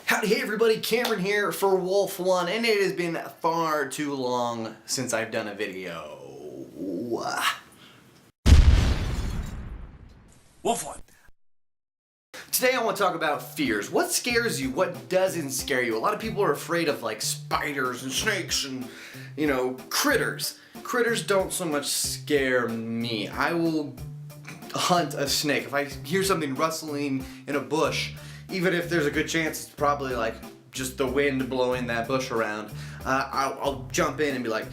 Howdy, hey everybody, Cameron here for Wolf One, and it has been far too long since I've done a video. Wolf One. Today I want to talk about fears. What scares you? What doesn't scare you? A lot of people are afraid of like spiders and snakes and, critters. Critters don't so much scare me. I will hunt a snake. If I hear something rustling in a bush, even if there's a good chance it's probably like just the wind blowing that bush around, I'll jump in and be like,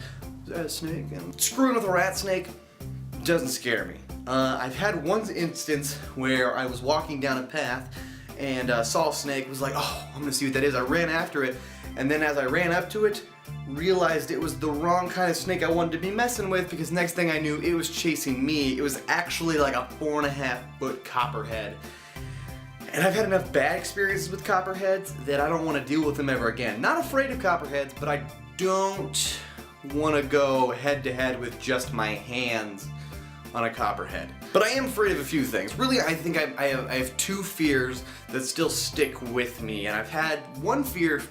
is that a snake? And screwing with a rat snake doesn't scare me. I've had one instance where I was walking down a path and saw a snake, was like, oh, I'm gonna see what that is. I ran after it, and then as I ran up to it, realized it was the wrong kind of snake I wanted to be messing with, because next thing I knew, it was chasing me. It was actually like a 4.5-foot copperhead. And I've had enough bad experiences with copperheads that I don't want to deal with them ever again. Not afraid of copperheads, but I don't want to go head to head with just my hands on a copperhead. But I am afraid of a few things. Really, I think I have two fears that still stick with me, and I've had one fear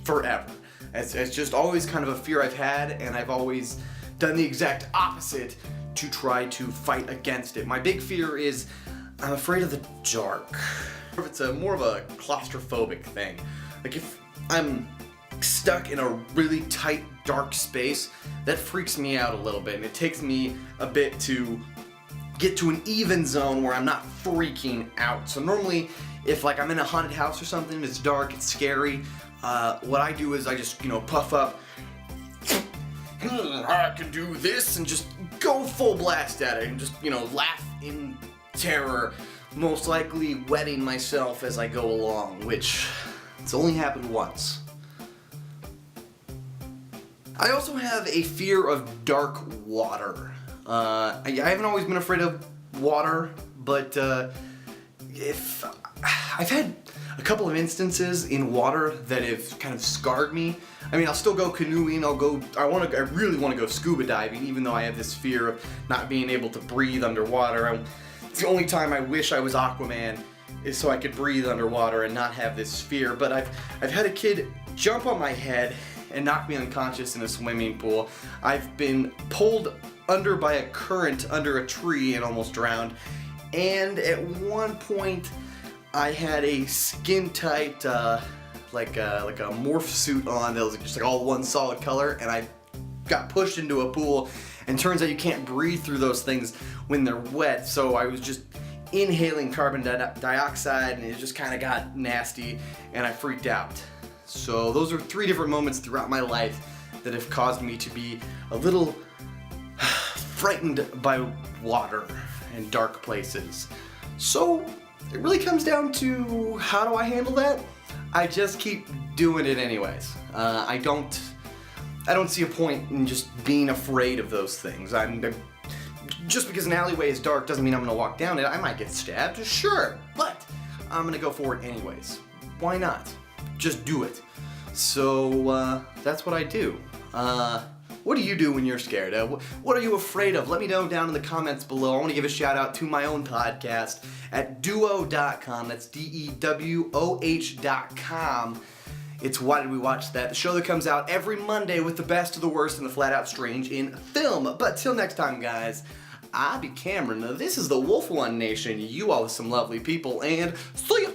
forever. It's just always kind of a fear I've had, and I've always done the exact opposite to try to fight against it. My big fear is I'm afraid of the dark. It's more of a claustrophobic thing. Like if I'm stuck in a really tight, dark space, that freaks me out a little bit, and it takes me a bit to get to an even zone where I'm not freaking out. So normally, if like I'm in a haunted house or something, it's dark, it's scary, what I do is I just, puff up, I can do this, and just go full blast at it, and just, laugh in terror, most likely wetting myself as I go along, which it's only happened once. I also have a fear of dark water. I haven't always been afraid of water, but if I've had a couple of instances in water that have kind of scarred me. I mean, I'll still go canoeing, I really want to go scuba diving, even though I have this fear of not being able to breathe underwater. It's the only time I wish I was Aquaman, is so I could breathe underwater and not have this fear. But I've had a kid jump on my head and knock me unconscious in a swimming pool. I've been pulled under by a current under a tree and almost drowned. And at one point, I had a skin-tight, like a morph suit on that was just like all one solid color, and I got pushed into a pool, and turns out you can't breathe through those things when they're wet, so I was just inhaling carbon dioxide, and it just kind of got nasty, and I freaked out. So those are 3 different moments throughout my life that have caused me to be a little frightened by water and dark places. So it really comes down to, how do I handle that? I just keep doing it anyways. I don't see a point in just being afraid of those things. Just because an alleyway is dark doesn't mean I'm gonna walk down it. I might get stabbed, sure, but I'm gonna go for it anyways. Why not? Just do it. So that's what I do. What do you do when you're scared? What are you afraid of? Let me know down in the comments below. I want to give a shout out to my own podcast at Dewoh.com. That's DEWOH.com. It's Why Did We Watch That? The show that comes out every Monday with the best of the worst and the flat out strange in film. But till next time, guys, I be Cameron. This is the Wolf One Nation. You all are some lovely people, and see ya!